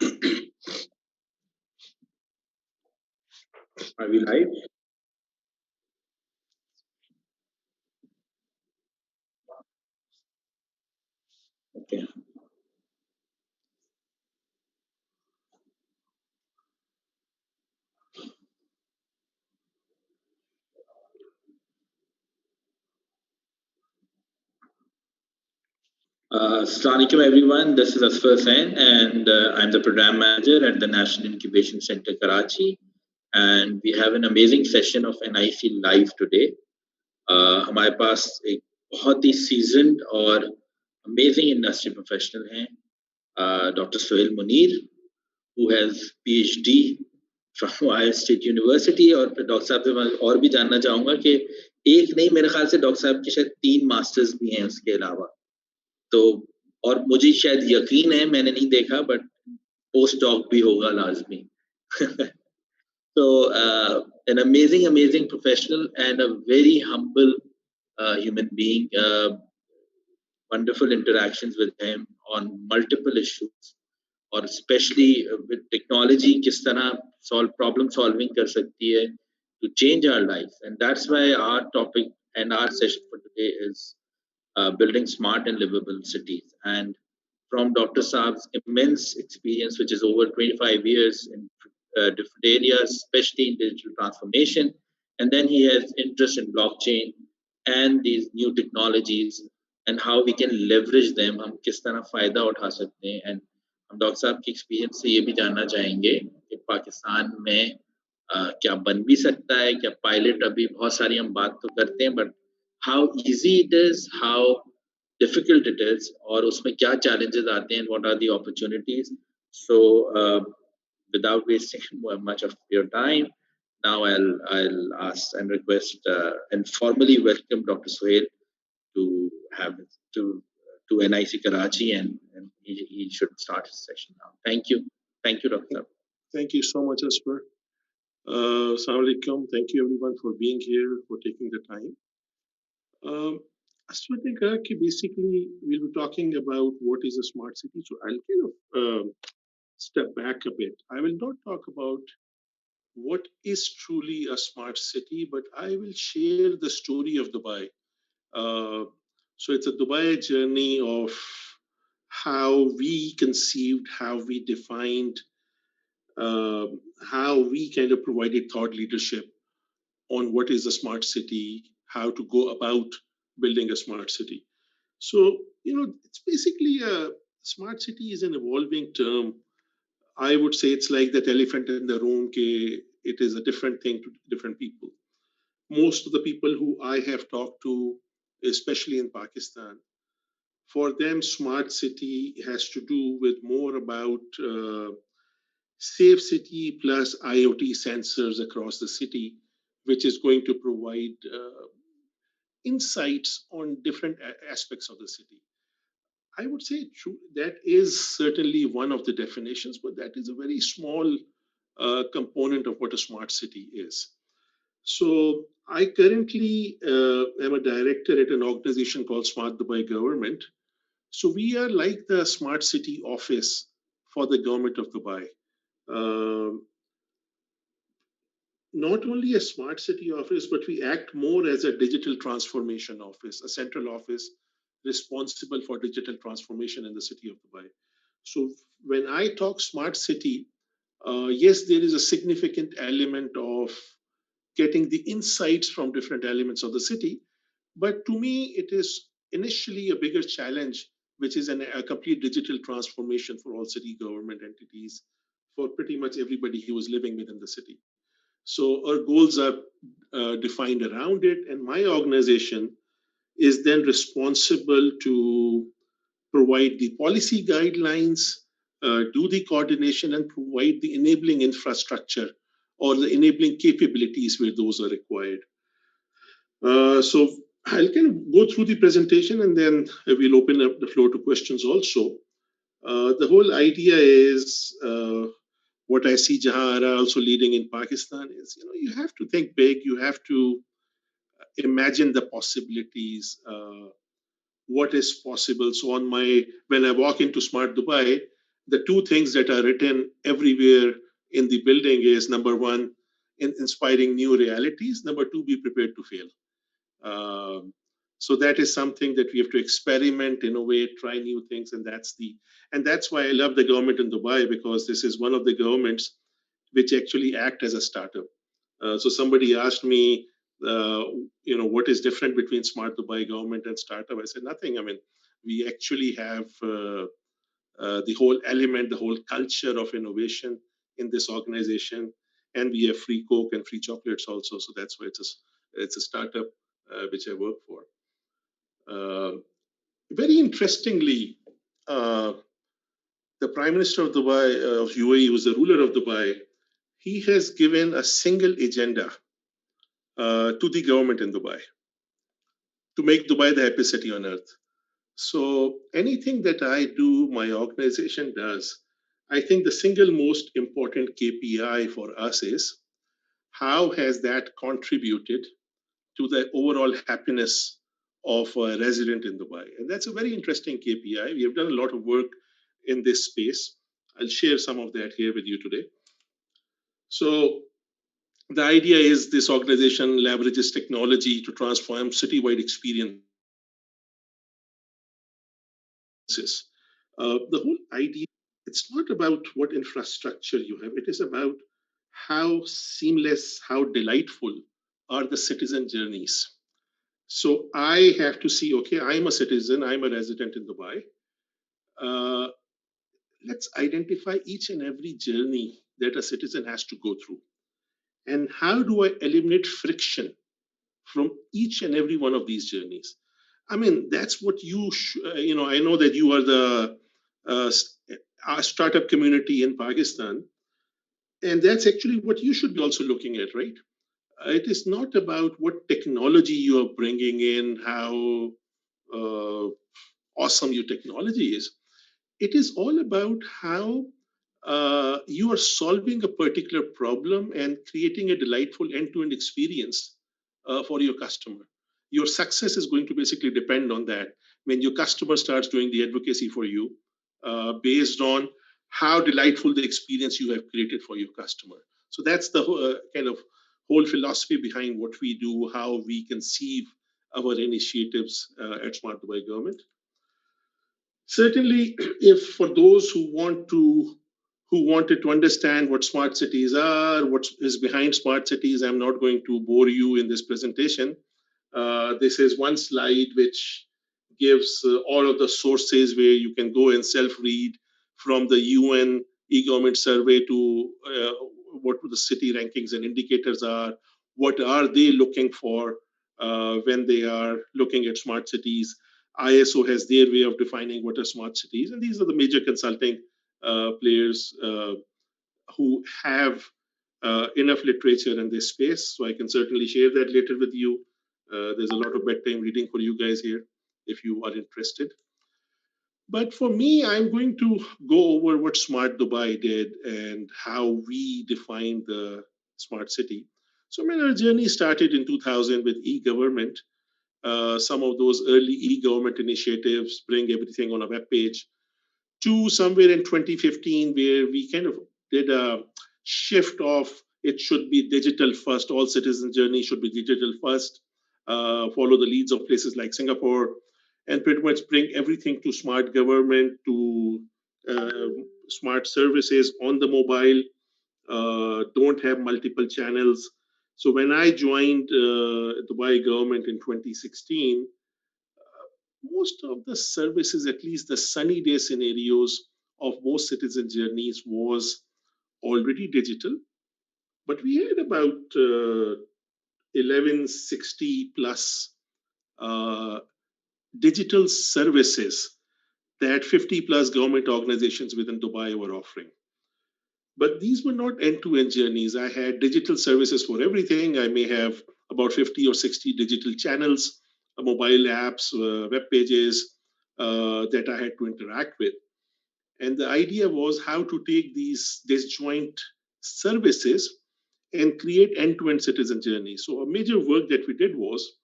Are we live? Okay. Assalamu alaikum everyone. This is Asfar Hussain and I'm the program manager at the National Incubation Center Karachi. And we have an amazing session of NIC live today. हमारे पास एक बहुत ही seasoned और amazing industry professional हैं, Dr. Sohail Munir, who has PhD from Ohio State University. और फिर doctor साहब से मैं और भी जानना चाहूँगा कि एक नहीं, मेरे ख्याल से डॉक्टर साहब के शायद 3 मास्टर्स भी हैं उसके अलावा. तो और मुझे शायद यकीन है, मैंने नहीं देखा, बट पोस्ट डॉक भी होगा लाजमी. So an amazing professional and a very humble human being. Wonderful interactions with him on multiple issues, or especially with technology, किस तरह problem solving कर सकती है to change our lives. And that's why our topic and our session for today is building smart and livable cities. And from Dr. Saab's immense experience, which is over 25 years in different areas, especially in digital transformation, and then he has interest in blockchain and these new technologies and how we can leverage them. हम किस तरह फायदा उठा सकते हैं. And हम doctor साहब के एक्सपीरियंस से ये भी जानना चाहेंगे कि पाकिस्तान में क्या बन भी सकता है, क्या पायलट. अभी बहुत सारी हम बात तो करते हैं, but how easy it is, how difficult it is, और उसमें क्या challenges आते हैं, what are the opportunities. So without wasting much of your time, now I'll ask and request and formally welcome Dr. Sohail to have to NIC Karachi, and he should start his session now. Thank you, Dr. Thank you so much, Asper. Assalamu alaikum. Thank you everyone for being here, for taking the time. Basically, we'll be talking about what is a smart city. So I'll kind of step back a bit. I will not talk about what is truly a smart city, but I will share the story of Dubai. So it's a Dubai journey of how we conceived, how we defined, how we kind of provided thought leadership on what is a smart city, how to go about building a smart city. So, it's basically a smart city is an evolving term. I would say it's like that elephant in the room, it is a different thing to different people. Most of the people who I have talked to, especially in Pakistan, for them, smart city has to do with more about safe city plus IoT sensors across the city, which is going to provide insights on different aspects of the city. I would say true, that is certainly one of the definitions, but that is a very small component of what a smart city is. So I currently am a director at an organization called Smart Dubai Government. So we are like the smart city office for the government of Dubai. Not only a smart city office, but we act more as a digital transformation office, a central office responsible for digital transformation in the city of Dubai. So when I talk smart city, yes, there is a significant element of getting the insights from different elements of the city. But to me, it is initially a bigger challenge, which is a complete digital transformation for all city government entities, for pretty much everybody who is living within the city. So our goals are defined around it, and my organization is then responsible to provide the policy guidelines, do the coordination, and provide the enabling infrastructure or the enabling capabilities where those are required. So I'll kind of go through the presentation, and then we'll open up the floor to questions also. The whole idea is what I see Jahara also leading in Pakistan is, you have to think big, you have to imagine the possibilities, what is possible. So when I walk into Smart Dubai, the two things that are written everywhere in the building is, number one, inspiring new realities. Number two, be prepared to fail. So that is something that we have to experiment, innovate, try new things, and that's why I love the government in Dubai, because this is one of the governments which actually act as a startup. So somebody asked me, what is different between Smart Dubai government and startup? I said nothing. I mean, we actually have the whole element, the whole culture of innovation in this organization, and we have free Coke and free chocolates also. So that's why it's a startup which I work for. Very interestingly, the Prime Minister of Dubai, of UAE, who's the ruler of Dubai, he has given a single agenda to the government in Dubai to make Dubai the happiest city on earth. So anything that I do, my organization does, I think the single most important KPI for us is how has that contributed to the overall happiness of a resident in Dubai. And that's a very interesting KPI. We have done a lot of work in this space. I'll share some of that here with you today. So the idea is this organization leverages technology to transform citywide experiences. The whole idea, it's not about what infrastructure you have, it is about how seamless, how delightful are the citizen journeys. So I have to see, okay, I'm a citizen, I'm a resident in Dubai. Let's identify each and every journey that a citizen has to go through. And how do I eliminate friction from each and every one of these journeys? I mean, that's what I know that you are the startup community in Pakistan, and that's actually what you should be also looking at, right? It is not about what technology you are bringing in, how awesome your technology is. It is all about how you are solving a particular problem and creating a delightful end-to-end experience for your customer. Your success is going to basically depend on that. When your customer starts doing the advocacy for you, based on how delightful the experience you have created for your customer. So that's the kind of whole philosophy behind what we do, how we conceive our initiatives at Smart Dubai Government. Certainly, if for those who wanted to understand what smart cities are, what is behind smart cities, I'm not going to bore you in this presentation. This is one slide which gives all of the sources where you can go and self-read, from the UN e-government survey to what the city rankings and indicators are, what are they looking for when they are looking at smart cities. ISO has their way of defining what are smart cities, and these are the major consulting players who have enough literature in this space. So I can certainly share that later with you. There's a lot of bedtime reading for you guys here if you are interested. But for me, I'm going to go over what Smart Dubai did and how we define the smart city. So our journey started in 2000 with e-government. Some of those early e-government initiatives bring everything on a web page, to somewhere in 2015 where we kind of did a shift of it should be digital first, all citizen journey should be digital first, follow the leads of places like Singapore, and pretty much bring everything to smart government, to uh, smart services on the mobile, don't have multiple channels. So when I joined Dubai government in 2016, most of the services, at least the sunny day scenarios of most citizen journeys, was already digital. But we had about 1160 plus uh, digital services that 50 plus government organizations within Dubai were offering. But these were not end-to-end journeys. I had digital services for everything. I may have about 50 or 60 digital channels, mobile apps, web pages that I had to interact with. And the idea was how to take these disjoint services and create end-to-end citizen journeys. So a major work that we did was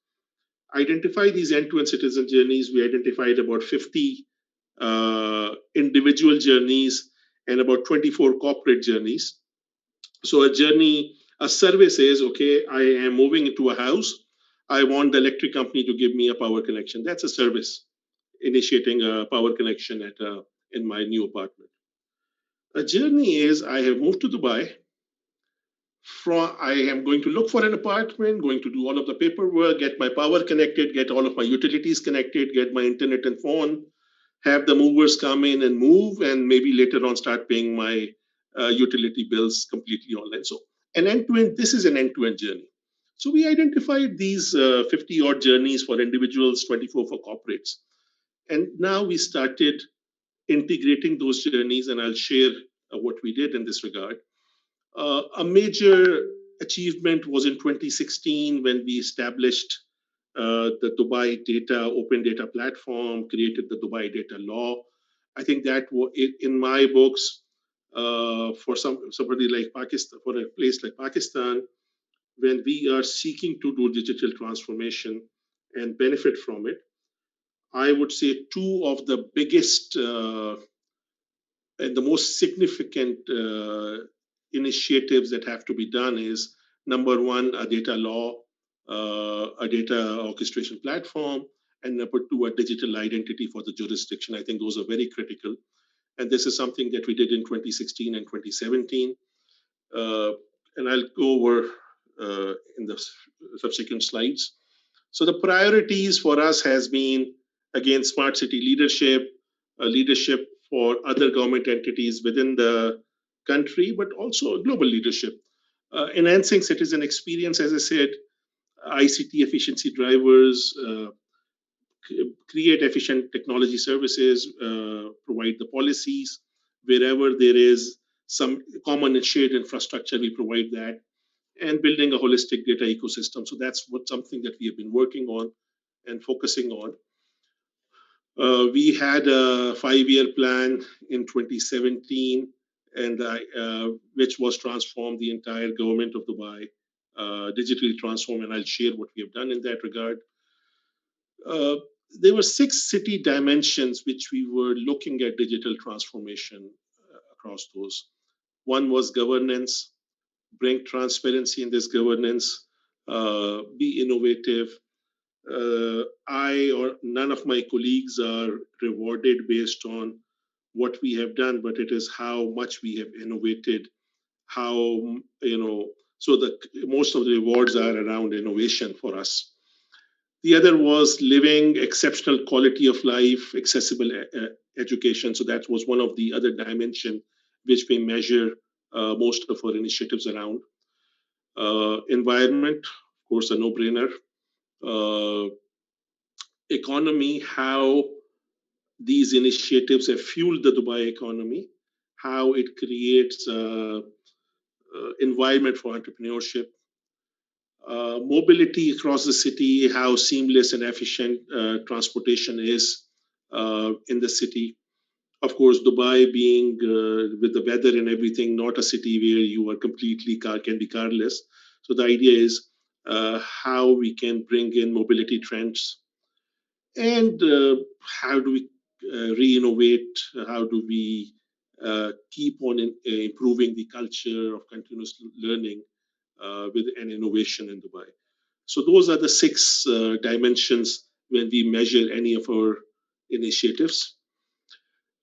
identify these end-to-end citizen journeys. We identified about 50 individual journeys, and about 24 corporate journeys. So a survey says, okay, I am moving into a house. I want the electric company to give me a power connection. That's a service, initiating a power connection in my new apartment. A journey is I have moved to Dubai. I am going to look for an apartment, going to do all of the paperwork, get my power connected, get all of my utilities connected, get my internet and phone, have the movers come in and move, and maybe later on start paying my utility bills completely online. So an end-to-end, this is an end-to-end journey. So we identified these 50 odd journeys for individuals, 24 for corporates. And now we started integrating those journeys, and I'll share what we did in this regard. A major achievement was in 2016 when we established the Dubai Data Open Data Platform, created the Dubai Data Law. I think that in my books, for somebody like Pakistan, for a place like Pakistan, when we are seeking to do digital transformation and benefit from it, I would say two of the biggest and the most significant initiatives that have to be done is number one, a data law, a data orchestration platform, and number two, a digital identity for the jurisdiction. I think those are very critical. And this is something that we did in 2016 and 2017. And I'll go over in the subsequent slides. So the priorities for us has been, again, smart city leadership, leadership for other government entities within the country, but also global leadership. Enhancing citizen experience, as I said, ICT efficiency drivers, create efficient technology services, provide the policies. Wherever there is some common and shared infrastructure, we provide that, and building a holistic data ecosystem. So that's something that we have been working on and focusing on. We had a 5-year plan in 2017, and which was transformed the entire government of Dubai, digitally transformed, and I'll share what we have done in that regard. There were 6 city dimensions which we were looking at digital transformation across those. One was governance, bring transparency in this governance, be innovative. I or none of my colleagues are rewarded based on what we have done, but it is how much we have innovated, how, so the most of the rewards are around innovation for us. The other was living exceptional quality of life, accessible education. So that was one of the other dimension which we measure most of our initiatives around. Environment, of course, a no-brainer. Economy, how these initiatives have fueled the Dubai economy, how it creates environment for entrepreneurship. Mobility across the city, how seamless and efficient transportation is in the city. Of course, Dubai being with the weather and everything, not a city where you are completely can be carless. So the idea is how we can bring in mobility trends, and how do we re-innovate? How do we keep on improving the culture of continuous learning with an innovation in Dubai? So those are the 6 dimensions when we measure any of our initiatives.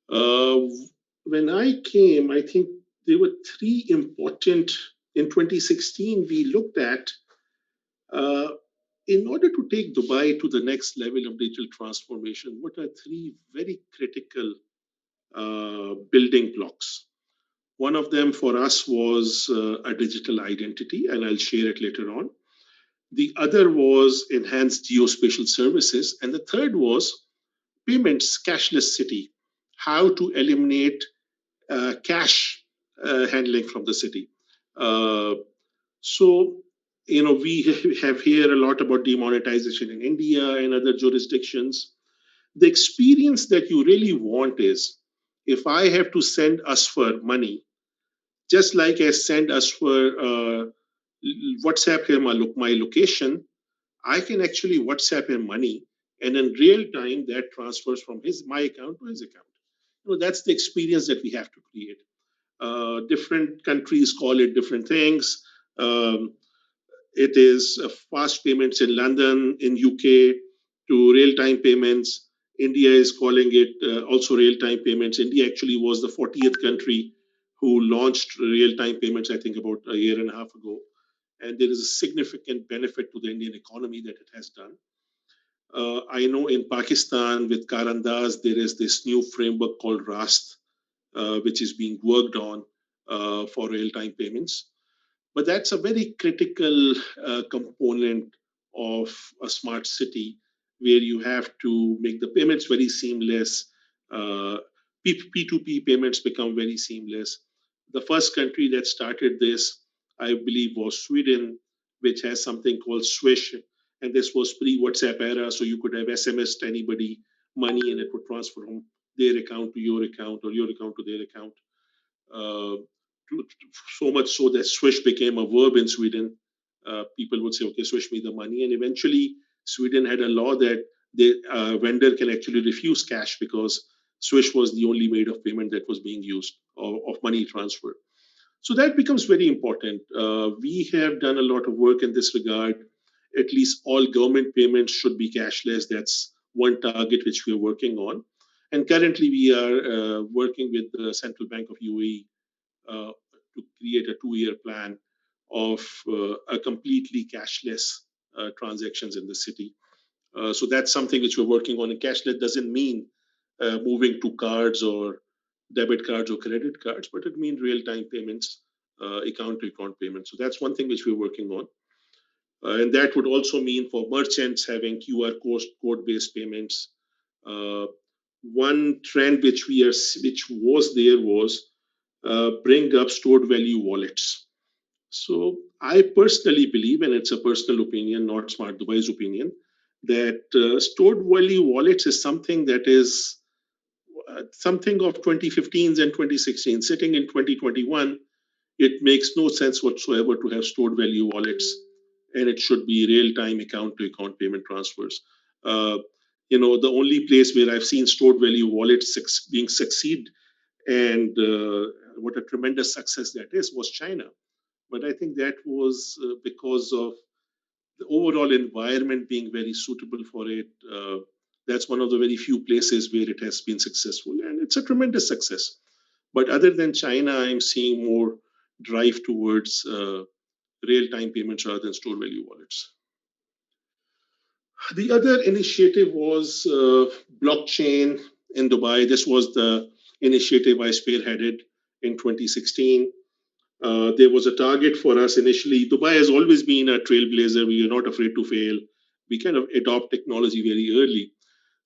When I came, I think there were 3 important. In 2016, we looked at in order to take Dubai to the next level of digital transformation, what are 3 very critical building blocks? One of them for us was a digital identity, and I'll share it later on. The other was enhanced geospatial services. And the third was payments, cashless city, how to eliminate cash handling from the city. So, we have here a lot about demonetization in India and other jurisdictions. The experience that you really want is, if I have to send Asfar money, just like I send Asfar WhatsApp him my location, I can actually WhatsApp him money and in real time that transfers from my account to his account. That's the experience that we have to create. Different countries call it different things. Um, it is fast payments in London, in UK, to real-time payments. India is calling it also real-time payments. India actually was the 40th country who launched real-time payments, I think about a year and a half ago. And there is a significant benefit to the Indian economy that it has done. I know in Pakistan with Karandaz, there is this new framework called RAST, which is being worked on for real-time payments. But that's a very critical component of a smart city where you have to make the payments very seamless. Uh, P2P payments become very seamless. The first country that started this, I believe, was Sweden, which has something called Swish. And this was pre WhatsApp era, so you could have SMSed anybody money and it would transfer from their account to your account or your account to their account. Uh, so much so that swish became a verb in Sweden. People would say, okay, swish me the money. And eventually, Sweden had a law that the vendor can actually refuse cash because swish was the only mode of payment that was being used of money transfer. So that becomes very important. We have done a lot of work in this regard. At least all government payments should be cashless. That's one target which we are working on. And currently, we are working with the Central Bank of UAE to create a 2-year plan of a completely cashless transactions in the city. So that's something which we're working on. And cashless doesn't mean moving to cards or debit cards or credit cards, but it means real-time payments, account-to-account payments. So that's one thing which we're working on. And that would also mean for merchants having QR code-based payments. One trend which was there was bring up stored value wallets. So I personally believe, and it's a personal opinion, not Smart Dubai's opinion, that stored value wallets is something that is something of 2015s and 2016. Sitting in 2021, it makes no sense whatsoever to have stored value wallets, and it should be real-time account-to-account payment transfers. Uh, the only place where I've seen stored value wallets being succeed and what a tremendous success that is was China. But I think that was because of the overall environment being very suitable for it. That's one of the very few places where it has been successful, and it's a tremendous success. But other than China, I'm seeing more drive towards real-time payments rather than stored value wallets. The other initiative was blockchain in Dubai. This was the initiative I spearheaded in 2016. There was a target for us initially. Dubai has always been a trailblazer. We are not afraid to fail. We kind of adopt technology very early.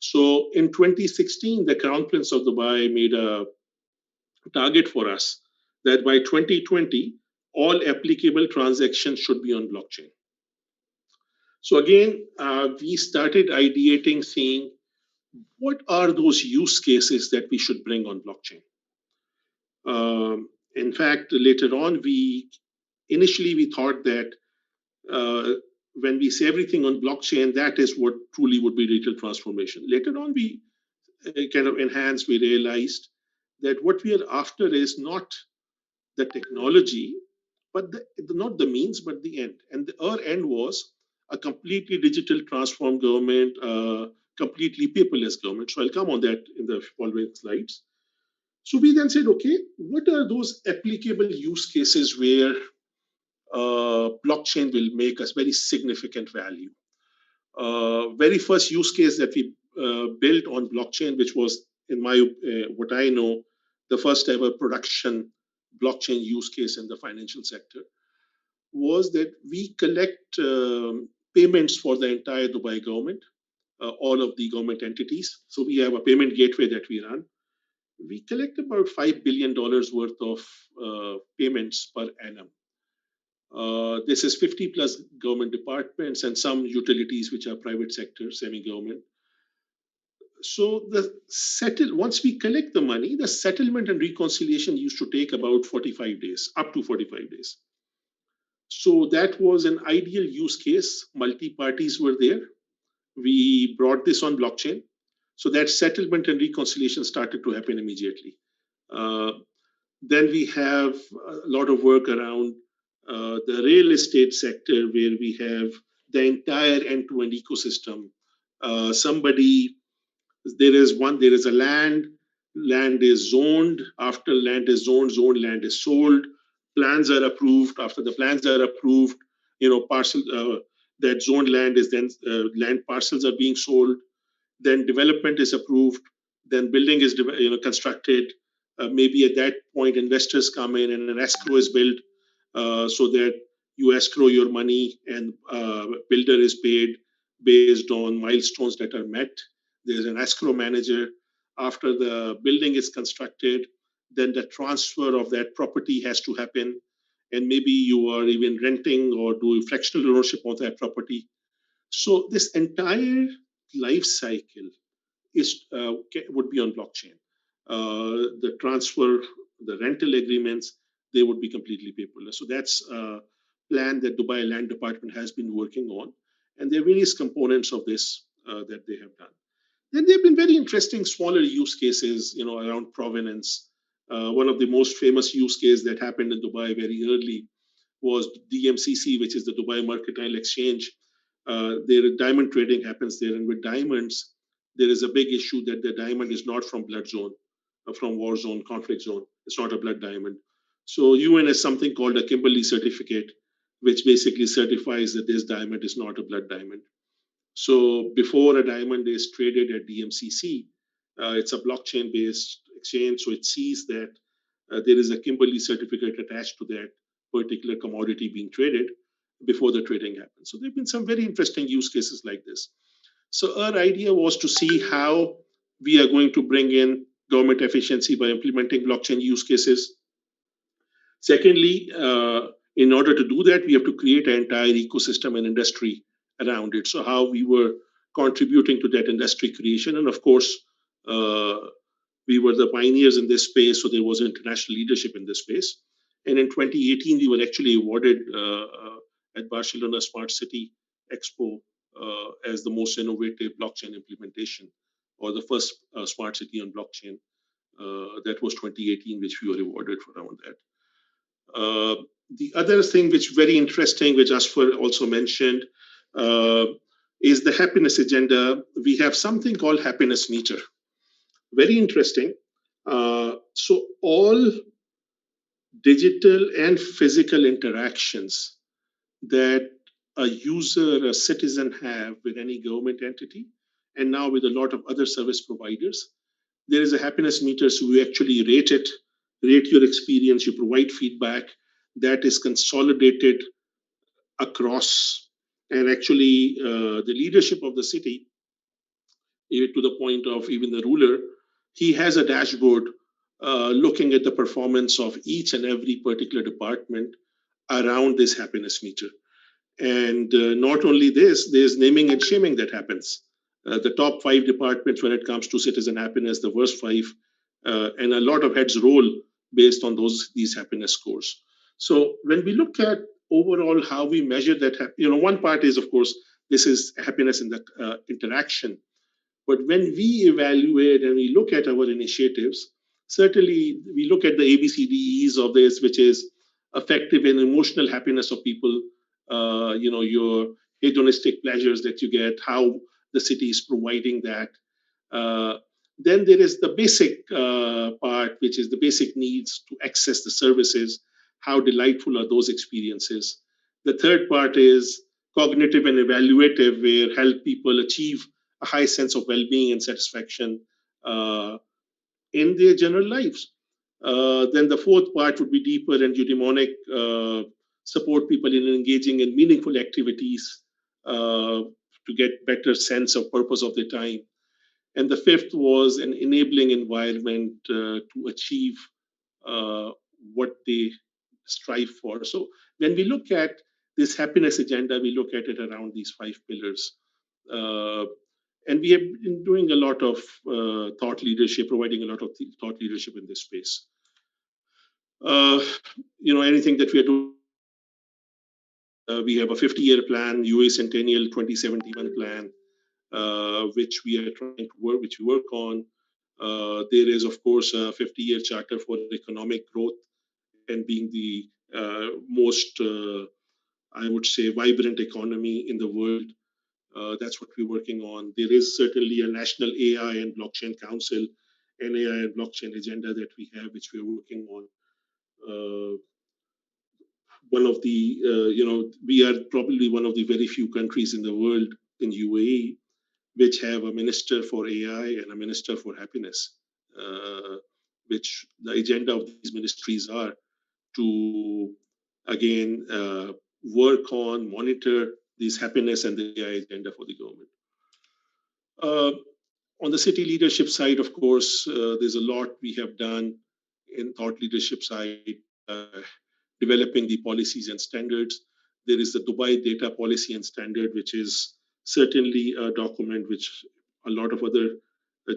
So in 2016, the Crown Prince of Dubai made a target for us that by 2020, all applicable transactions should be on blockchain. So again, we started ideating, seeing what are those use cases that we should bring on blockchain. In fact, later on, initially we thought that when we say everything on blockchain, that is what truly would be digital transformation. Later on, we kind of enhanced, we realized that what we are after is not the technology, but not the means, but the end. And our end was a completely digital transformed government, completely paperless government. So I'll come on that in the following slides. So we then said, okay, what are those applicable use cases where blockchain will make us very significant value? Very first use case that we built on blockchain, which was, in my what I know, the first ever production blockchain use case in the financial sector, was that we collect payments for the entire Dubai government, all of the government entities. So we have a payment gateway that we run. We collect about $5 billion worth of payments per annum. This is 50 plus government departments and some utilities which are private sector, semi-government. So once we collect the money, the settlement and reconciliation used to take about 45 days, up to 45 days. So that was an ideal use case. Multi-parties were there. we brought this on blockchain. So that settlement and reconciliation started to happen immediately. Then we have a lot of work around the real estate sector, where we have the entire end-to-end ecosystem. Somebody There is a land is zoned. After land is zoned land is sold. Plans are approved. After the plans are approved, parcel that zoned land is then land parcels are being sold. Then development is approved. Then building is constructed. Maybe at that point investors come in and an escrow is built, so that you escrow your money, and builder is paid based on milestones that are met. There's an escrow manager. After the building is constructed, then the transfer of that property has to happen, and maybe you are even renting or do fractional ownership of that property. So this entire life cycle would be on blockchain. The transfer, the rental agreements, they would be completely paperless. So that's a plan that Dubai Land Department has been working on, and there are various components of this that they have done. Then there have been very interesting smaller use cases, around provenance. One of the most famous use case that happened in Dubai very early was DMCC, which is the Dubai Mercantile Exchange. There diamond trading happens there, and with diamonds, there is a big issue that the diamond is not from blood zone, from war zone, conflict zone. It's not a blood diamond. So UN has something called a Kimberley certificate, which basically certifies that this diamond is not a blood diamond. So before a diamond is traded at DMCC, it's a blockchain-based exchange, so it sees that there is a Kimberley certificate attached to that particular commodity being traded before the trading happens. So there have been some very interesting use cases like this. So our idea was to see how we are going to bring in government efficiency by implementing blockchain use cases. Secondly, in order to do that, we have to create an entire ecosystem and industry around it. So how we were contributing to that industry creation, and of course, we were the pioneers in this space, so there was international leadership in this space. And in 2018, we were actually awarded at Barcelona Smart City Expo as the most innovative blockchain implementation, or the first smart city on blockchain. That was 2018, which we were awarded for around that. The other thing which very interesting, which Asfar also mentioned, is the happiness agenda. We have something called happiness meter. Very interesting. So all digital and physical interactions that a user, a citizen have with any government entity, and now with a lot of other service providers, there is a happiness meter. So we actually rate it, rate your experience, you provide feedback that is consolidated across, and actually the leadership of the city, to the point of even the ruler, he has a dashboard looking at the performance of each and every particular department around this happiness meter. And not only this, there's naming and shaming that happens. The top 5 departments when it comes to citizen happiness, the worst 5, and a lot of heads roll based on these happiness scores. So when we look at overall how we measure that, one part is, of course, this is happiness in the interaction. But when we evaluate and we look at our initiatives, certainly we look at the ABCDEs of this, which is affective and emotional happiness of people, your hedonistic pleasures that you get, how the city is providing that. Then there is the basic part, which is the basic needs to access the services. How delightful are those experiences? The third part is cognitive and evaluative, where help people achieve a high sense of well-being and satisfaction in their general lives. Then the fourth part would be deeper and eudaimonic, support people in engaging in meaningful activities to get better sense of purpose of their time. And the fifth was an enabling environment to achieve what they strive for. So when we look at this happiness agenda, we look at it around these 5 pillars. And we have been doing a lot of thought leadership, providing a lot of thought leadership in this space. Anything that we are doing, we have a 50-year plan, UA Centennial 2071 plan. which we are trying to work, which we work on. There is, of course, a 50-year charter for economic growth and being the most, I would say, vibrant economy in the world. That's what we're working on. There is certainly a national AI and blockchain council, an AI and blockchain agenda that we have, which we're working on. One of the, we are probably one of the very few countries in the world, in UAE, which have a minister for AI and a minister for happiness, which the agenda of these ministries are to, again, work on, monitor this happiness and the AI agenda for the government. On the city leadership side, of course, there's a lot we have done in thought leadership side, developing the policies and standards. There is the Dubai Data Policy and Standard, which is certainly a document which a lot of other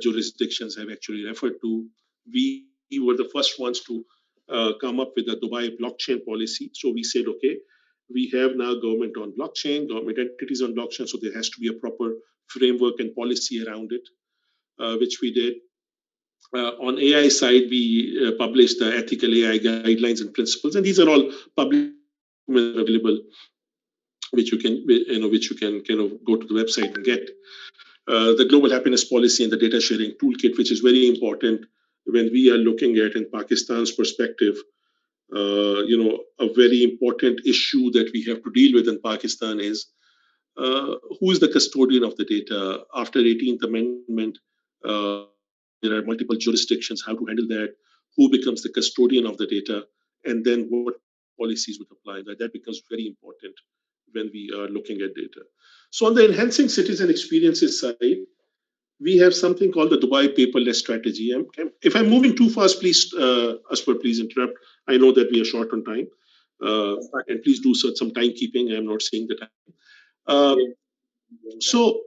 jurisdictions have actually referred to. We were the first ones to come up with a Dubai blockchain policy. So we said, okay, we have now government on blockchain, government entities on blockchain, so there has to be a proper framework and policy around it, which we did. On AI side, we published the ethical AI guidelines and principles, and these are all public available, which you can kind of go to the website and get. The global happiness policy and the data sharing toolkit, which is very important when we are looking at in Pakistan's perspective. A very important issue that we have to deal with in Pakistan is who is the custodian of the data after 18th Amendment. There are multiple jurisdictions, how to handle that, who becomes the custodian of the data, and then what policies would apply. That becomes very important when we are looking at data. So on the enhancing citizen experiences side, we have something called the Dubai Paperless strategy. If I'm moving too fast, please, Asper, please interrupt. I know that we are short on time. And please do some timekeeping. I'm not seeing the time. So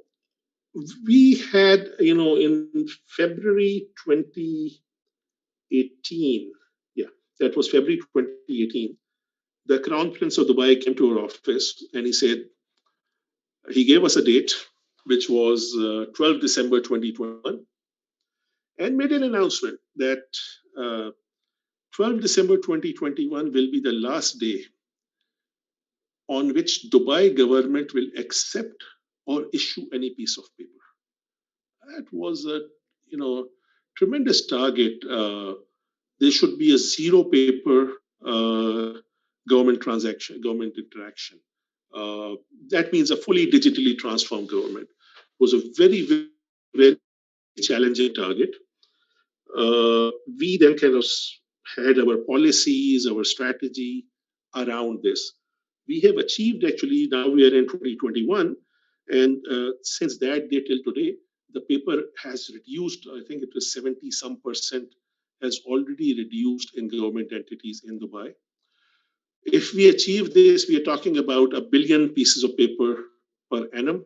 we had, in February 2018, that was February 2018, the Crown Prince of Dubai came to our office and he gave us a date, which was 12 December 2021, and made an announcement that 12 December 2021 will be the last day on which Dubai government will accept or issue any piece of paper. That was a tremendous target. There should be a zero paper government interaction. That means a fully digitally transformed government. It was a very, very, very challenging target. We then kind of had our policies, our strategy around this. We have achieved, actually, now we are in 2021, and since that day till today, the paper has reduced. I think it was 70% has already reduced in government entities in Dubai. If we achieve this, we are talking about 1 billion pieces of paper per annum.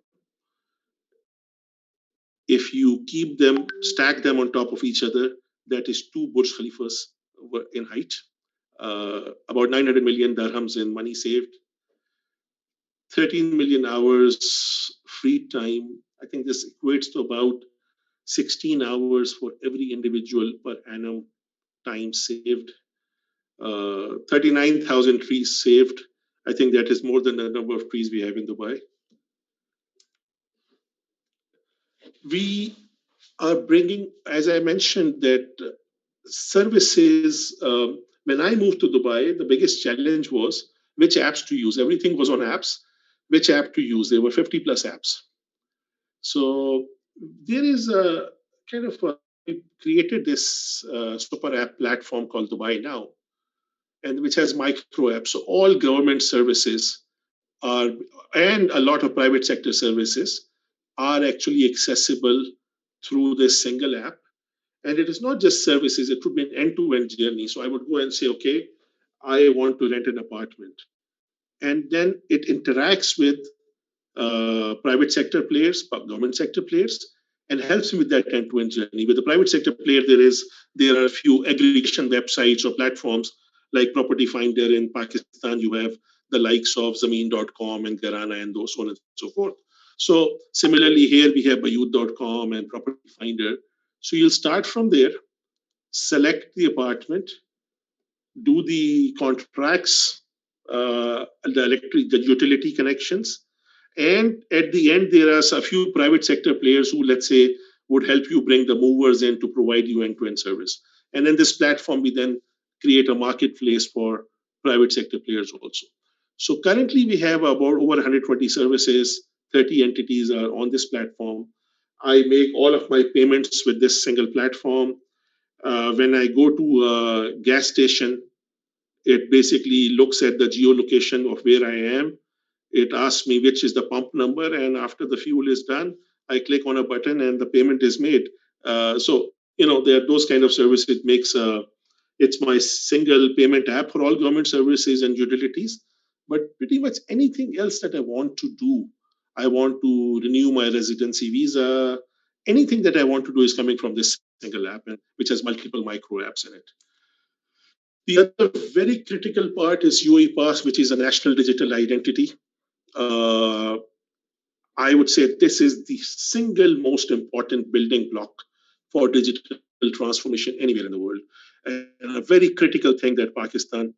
If you keep them, stack them on top of each other, that is 2 Burj Khalifas in height, about 900 million dirhams in money saved, 13 million hours free time. I think this equates to about 16 hours for every individual per annum time saved, 39,000 trees saved. I think that is more than the number of trees we have in Dubai. We are bringing, as I mentioned, that services. When I moved to Dubai, the biggest challenge was which apps to use. Everything was on apps. Which app to use? There were 50 plus apps. So there is a kind of we created this super app platform called Dubai Now, and which has micro apps. So all government services are, and a lot of private sector services are actually accessible through this single app. And it is not just services, it would be an end-to-end journey. So I would go and say, okay, I want to rent an apartment. And then it interacts with private sector players, government sector players, and helps me with that end-to-end journey. With the private sector player, there are a few aggregation websites or platforms like Property Finder in Pakistan. You have the likes of Zameen.com and Garana and those on and so forth. So similarly, here we have Bayut.com and Property Finder. So you'll start from there, select the apartment, do the contracts, the utility connections, and at the end there are a few private sector players who, let's say, would help you bring the movers in to provide you end-to-end service. And then this platform, we then create a marketplace for private sector players also. So currently we have about over 120 services, 30 entities are on this platform. I make all of my payments with this single platform. When I go to a gas station, it basically looks at the geolocation of where I am. It asks me which is the pump number, and after the fuel is done, I click on a button and the payment is made. There are those kind of services. It makes it's my single payment app for all government services and utilities. But pretty much anything else that I want to do, I want to renew my residency visa. Anything that I want to do is coming from this single app, which has multiple micro apps in it. The other very critical part is UAE Pass, which is a national digital identity. I would say this is the single most important building block for digital transformation anywhere in the world, and a very critical thing that Pakistan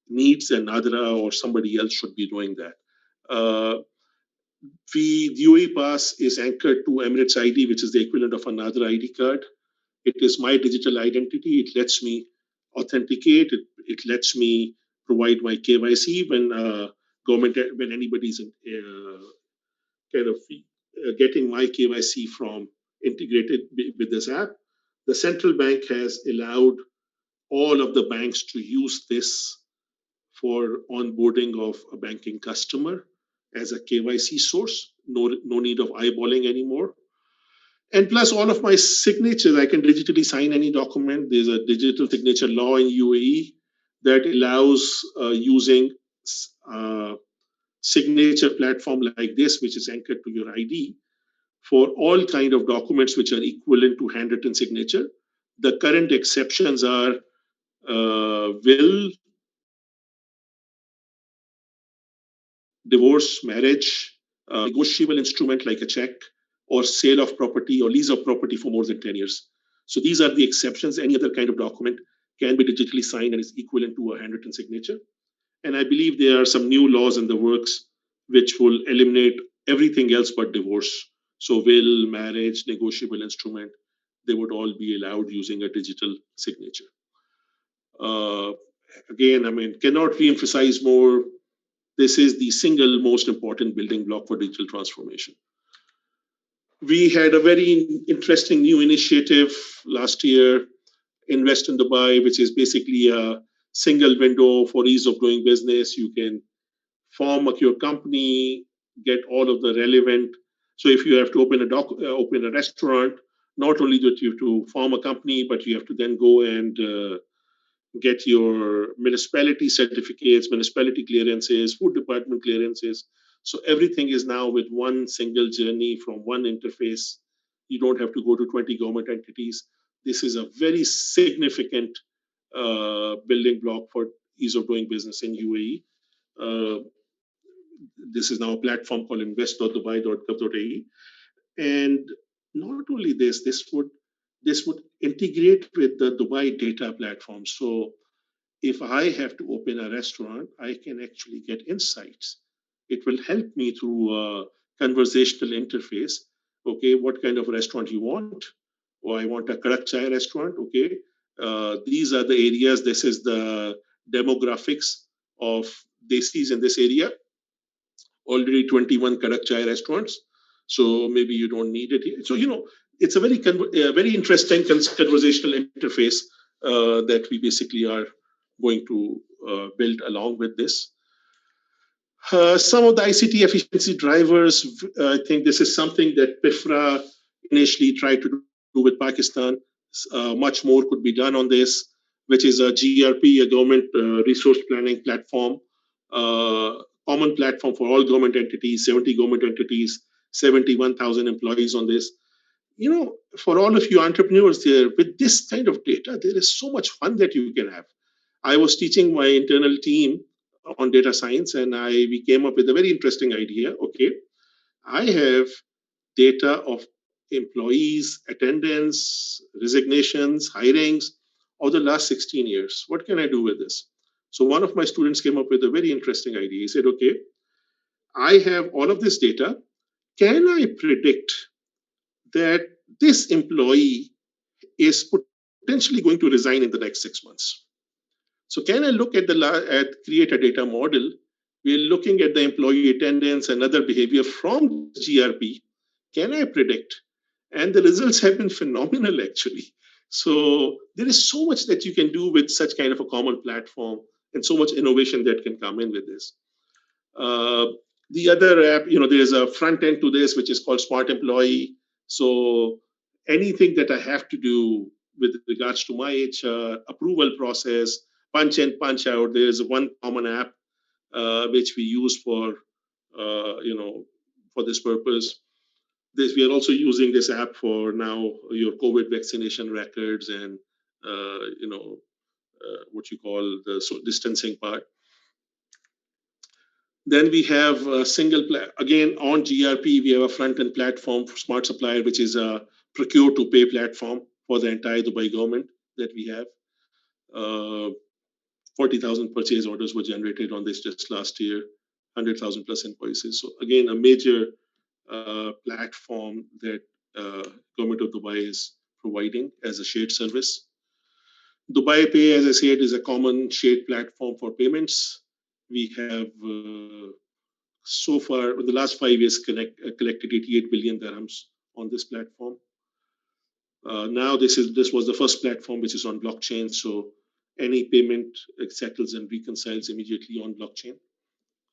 needs, and Nadra or somebody else should be doing that. Uh, the UAE Pass is anchored to Emirates ID, which is the equivalent of another ID card. It is my digital identity. It lets me authenticate. It lets me provide my KYC when anybody's kind of getting my KYC from integrated with this app. The central bank has allowed all of the banks to use this for onboarding of a banking customer as a KYC source. No need of eyeballing anymore. And plus, all of my signatures, I can digitally sign any document. There's a digital signature law in UAE that allows using uh, signature platform like this, which is anchored to your ID, for all kind of documents which are equivalent to handwritten signature. The current exceptions are will, divorce, marriage, negotiable instrument like a check, or sale of property or lease of property for more than 10 years. So these are the exceptions. Any other kind of document can be digitally signed and is equivalent to a handwritten signature. And I believe there are some new laws in the works which will eliminate everything else but divorce. So will, marriage, negotiable instrument, they would all be allowed using a digital signature. Uh, Again, I mean, cannot re-emphasize more. This is the single most important building block for digital transformation. We had a very interesting new initiative last year, Invest in Dubai, which is basically a single window for ease of doing business. You can form your company, get all of the relevant. So if you have to open a restaurant, not only that you have to form a company, but you have to then go and get your municipality certificates, municipality clearances, food department clearances. So everything is now with one single journey from one interface. You don't have to go to 20 government entities. This is a very significant building block for ease of doing business in UAE. Uh, this is now a platform called invest.dubai.gov.ae. And not only this would integrate with the Dubai data platform. So if I have to open a restaurant, I can actually get insights. It will help me through a conversational interface. Okay, what kind of restaurant you want? Or I want a Karak Chai restaurant. Okay, these are the areas. This is the demographics of desis in this area. Already 21 Karak Chai restaurants. So maybe you don't need it here. So, it's a very interesting conversational interface that we basically are going to build along with this. Some of the ICT efficiency drivers, I think this is something that PIFRA initially tried to do with Pakistan. Much more could be done on this, which is a GRP, a government resource planning platform, common platform for all government entities, 70 government entities, 71,000 employees on this. For all of you entrepreneurs there, with this kind of data, there is so much fun that you can have. I was teaching my internal team on data science, and we came up with a very interesting idea. Okay, I have data of employees, attendance, resignations, hirings of the last 16 years. What can I do with this? So one of my students came up with a very interesting idea. He said, okay, I have all of this data. Can I predict that this employee is potentially going to resign in the next 6 months? So can I look at create a data model? We're looking at the employee attendance and other behavior from GRP. Can I predict? And the results have been phenomenal, actually. So there is so much that you can do with such kind of a common platform, and so much innovation that can come in with this. Uh, the other app, there's a front end to this, which is called Smart Employee. So anything that I have to do with regards to my HR approval process, punch in, punch out, there's one common app which we use for this purpose. We are also using this app for now your COVID vaccination records and what you call the distancing part. Then we have a again on GRP, we have a front end platform for Smart Supplier, which is a procure to pay platform for the entire Dubai government that we have. 40,000 purchase orders were generated on this just last year, 100,000 plus invoices. So again, a major platform that government of Dubai is providing as a shared service. Dubai Pay, as I said, is a common shared platform for payments. We have so far, in the last 5 years, collected 88 billion dirhams on this platform. Now this was the first platform which is on blockchain, so any payment settles and reconciles immediately on blockchain.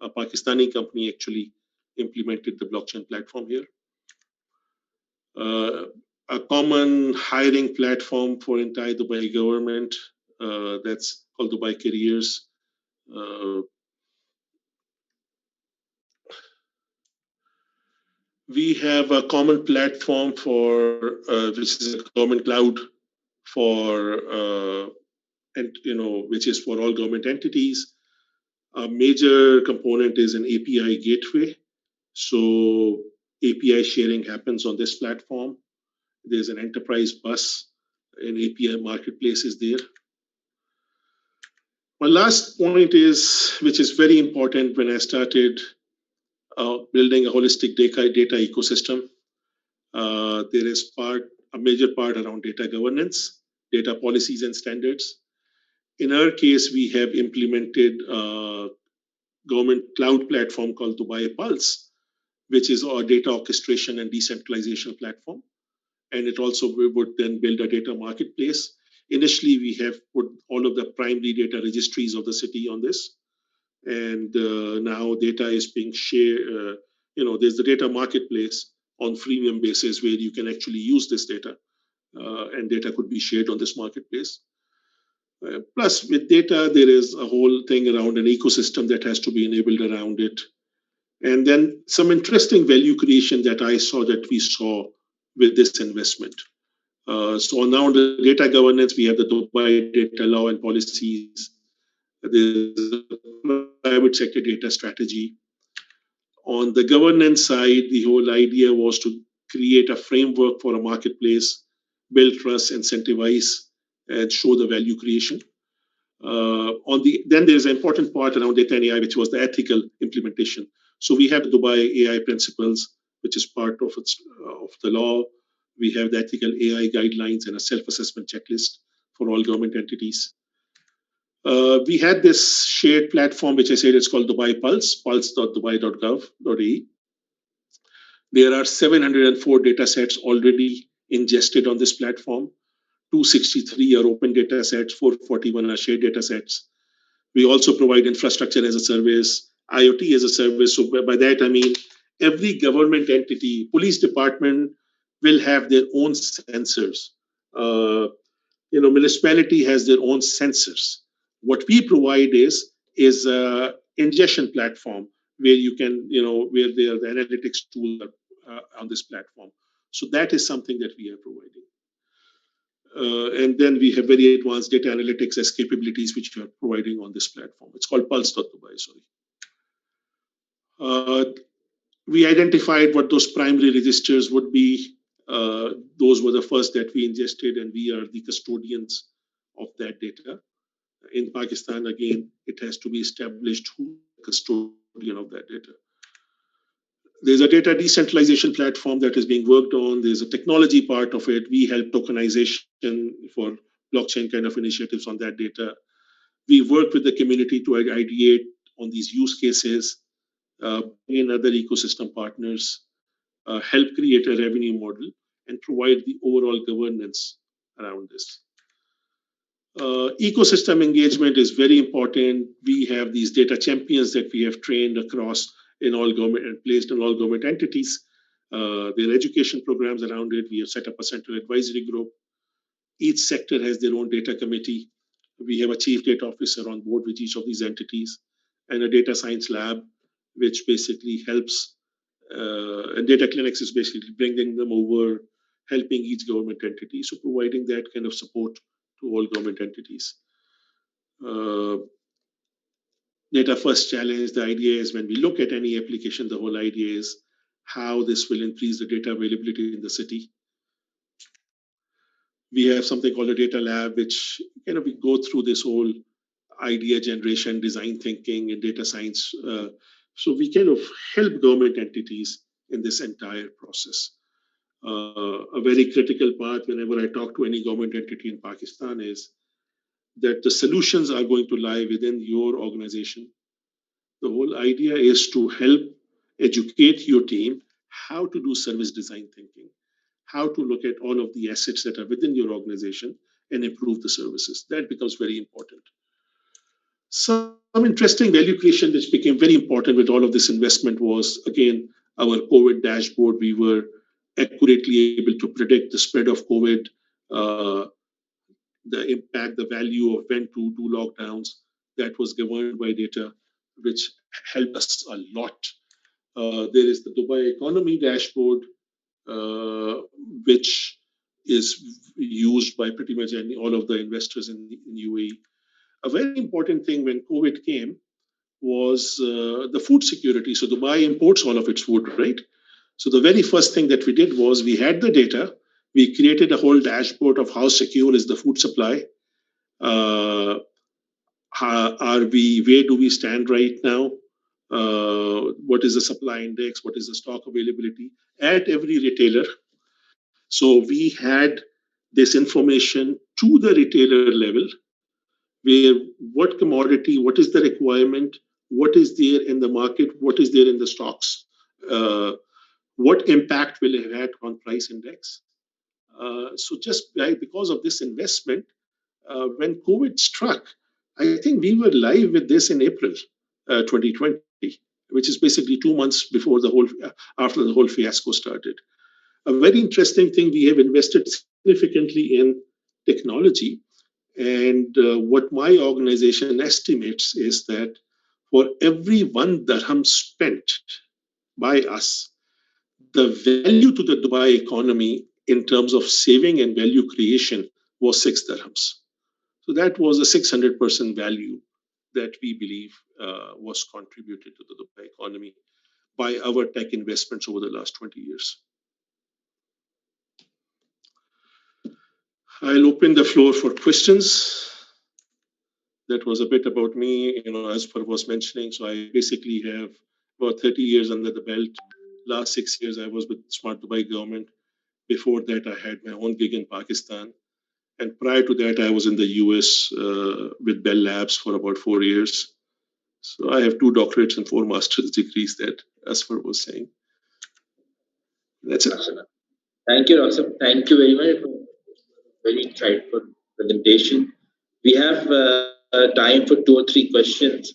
A Pakistani company actually implemented the blockchain platform here. A common hiring platform for entire Dubai government, that's called Dubai Careers. We have a common platform for which is a government cloud for which is for all government entities. A major component is an API gateway. So API sharing happens on this platform. There's an enterprise bus, an API marketplace is there. My last point is, which is very important when I started building a holistic data ecosystem. There is a major part around data governance, data policies and standards. In our case, we have implemented a government cloud platform called Dubai Pulse, which is our data orchestration and decentralization platform. And it also would then build a data marketplace. Initially, we have put all of the primary data registries of the city on this. And now data is being shared. There's the data marketplace on freemium basis where you can actually use this data, and data could be shared on this marketplace. Plus, with data, there is a whole thing around an ecosystem that has to be enabled around it. And then some interesting value creation that we saw with this investment. So now the data governance, we have the Dubai data law and policies. There's a private sector data strategy. On the governance side, the whole idea was to create a framework for a marketplace, build trust, incentivize, and show the value creation. Then there's an important part around data and AI, which was the ethical implementation. So we have Dubai AI principles, which is part of the law. We have the ethical AI guidelines and a self-assessment checklist for all government entities. We had this shared platform, which I said it's called Dubai Pulse, pulse.dubai.gov.ae. There are 704 data sets already ingested on this platform. 263 are open data sets, 441 are shared data sets. We also provide infrastructure as a service, IoT as a service. So by that, I mean, every government entity, police department will have their own sensors. Municipality has their own sensors. What we provide is a ingestion platform where you can, where the analytics tools are on this platform. So that is something that we are providing. And then we have very advanced data analytics as capabilities, which we are providing on this platform. It's called Pulse.Dubai, sorry. We identified what those primary registers would be. Those were the first that we ingested, and we are the custodians of that data. In Pakistan, again, it has to be established who is the custodian of that data. There's a data decentralization platform that is being worked on. There's a technology part of it. We help tokenization for blockchain kind of initiatives on that data. We work with the community to ideate on these use cases, bring in other ecosystem partners, help create a revenue model, and provide the overall governance around this. Ecosystem engagement is very important. We have these data champions that we have trained across in all government and placed in all government entities. There are education programs around it. We have set up a central advisory group. Each sector has their own data committee. We have a chief data officer on board with each of these entities, and a data science lab, which basically helps. And data clinics is basically bringing them over, helping each government entity. So providing that kind of support to all government entities. Data first challenge, the idea is when we look at any application, the whole idea is how this will increase the data availability in the city. We have something called a data lab, which kind of we go through this whole idea generation, design thinking, and data science. So we kind of help government entities in this entire process. A very critical part whenever I talk to any government entity in Pakistan is that the solutions are going to lie within your organization. The whole idea is to help educate your team how to do service design thinking, how to look at all of the assets that are within your organization and improve the services. That becomes very important. Some interesting value creation which became very important with all of this investment was, again, our COVID dashboard. We were accurately able to predict the spread of COVID, the impact, the value of when to do lockdowns. That was governed by data, which helped us a lot. There is the Dubai economy dashboard, which is used by pretty much all of the investors in UAE. A very important thing when COVID came was the food security. So Dubai imports all of its food, right? So the very first thing that we did was we had the data. We created a whole dashboard of how secure is the food supply. Where do we stand right now? What is the supply index? What is the stock availability at every retailer? So we had this information to the retailer level, where what commodity, what is the requirement, what is there in the market, what is there in the stocks, what impact will it have had on price index. So just because of this investment, when COVID struck, I think we were live with this in April 2020, which is basically 2 months before after the whole fiasco started. A very interesting thing, we have invested significantly in technology. And what my organization estimates is that for every 1 dirham spent by us, the value to the Dubai economy in terms of saving and value creation was 6 dirhams. So that was a 600% value that we believe was contributed to the Dubai economy by our tech investments over the last 20 years. I'll open the floor for questions. That was a bit about me, as Par was mentioning. So I basically have about 30 years under the belt. Last 6 years, I was with Smart Dubai government. Before that, I had my own gig in Pakistan. And prior to that, I was in the US with Bell Labs for about 4 years. So I have 2 doctorates and 4 master's degrees that Asfar was saying. That's it. Thank you, Rasam. Thank you very much for a very insightful presentation. We have time for 2 or 3 questions.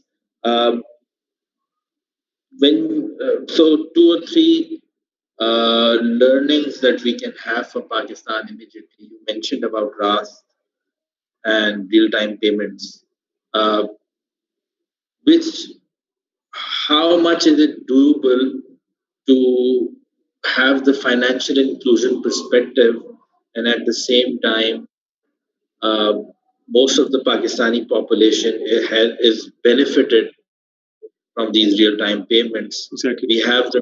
So 2 or 3 learnings that we can have for Pakistan immediately. You mentioned about RAS and real-time payments. How much is it doable to have the financial inclusion perspective, and at the same time, most of the Pakistani population is benefited from these real-time payments. Exactly. We have the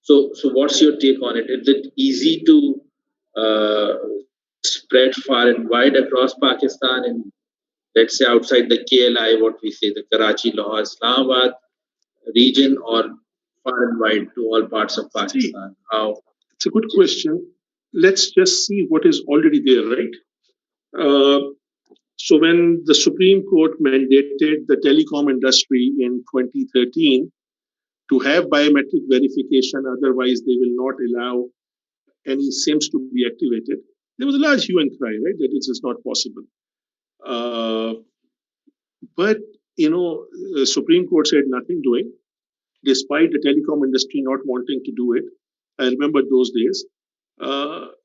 So what's your take on it? Is it easy to uh, spread far and wide across Pakistan, and let's say outside the KLI, what we say, the Karachi, Lahore, Islamabad region, or far and wide to all parts of See, Pakistan? How? it's a good question. Let's just see what is already there, right? Uh, so when the Supreme Court mandated the telecom industry in 2013 to have biometric verification, otherwise they will not allow any SIMs to be activated, there was a large hue and cry, right, that it is not possible. Uh, but the Supreme Court said nothing doing, despite the telecom industry not wanting to do it. I remember those days.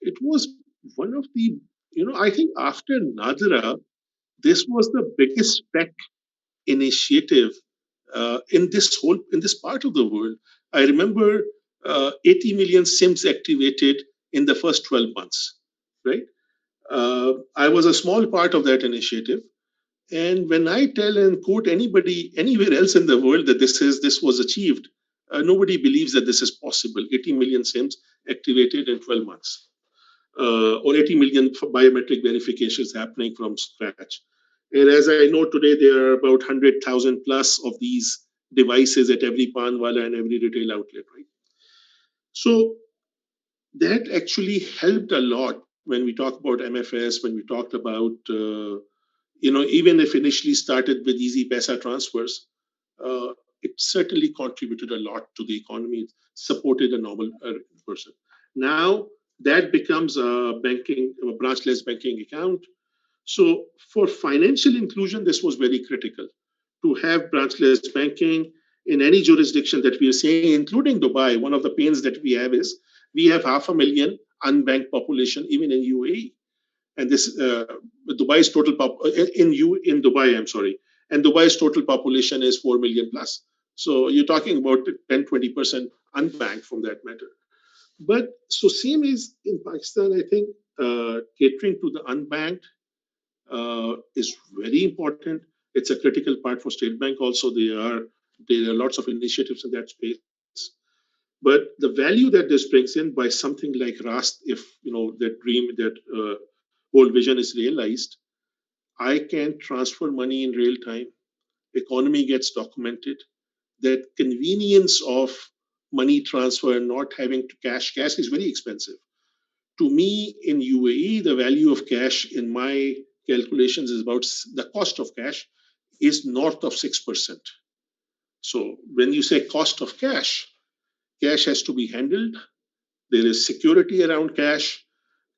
It was one of the, I think after Nadra, this was the biggest tech initiative in this part of the world. I remember 80 million SIMs activated in the first 12 months, right? I was a small part of that initiative. And when I tell and quote anybody anywhere else in the world that this was achieved, nobody believes that this is possible. 80 million SIMs activated in 12 months, or 80 million biometric verifications happening from scratch. And as I know today, there are about 100,000 plus of these devices at every panwala and every retail outlet, right? So that actually helped a lot when we talk about MFS, when we talked about even if initially started with easy Pesa transfers, it certainly contributed a lot to the economy. It supported a normal person. Now that becomes a branchless banking account. So for financial inclusion, this was very critical to have branchless banking in any jurisdiction that we are seeing, including Dubai. One of the pains that we have is we have 500,000 unbanked population even in UAE, and this Dubai's total in Dubai, I'm sorry, and Dubai's total population is 4 million plus. So you're talking about 10-20% unbanked from that matter. But so same is in Pakistan, I think catering to the unbanked is very important. It's a critical part for State Bank. Also, there are lots of initiatives in that space. But the value that this brings in by something like Rast, if that dream, that whole vision is realized, I can transfer money in real time. Economy gets documented. That convenience of money transfer and not having to cash. Cash is very expensive. To me, in UAE, the value of cash in my calculations is about the cost of cash is north of 6%. So when you say cost of cash, cash has to be handled. There is security around cash.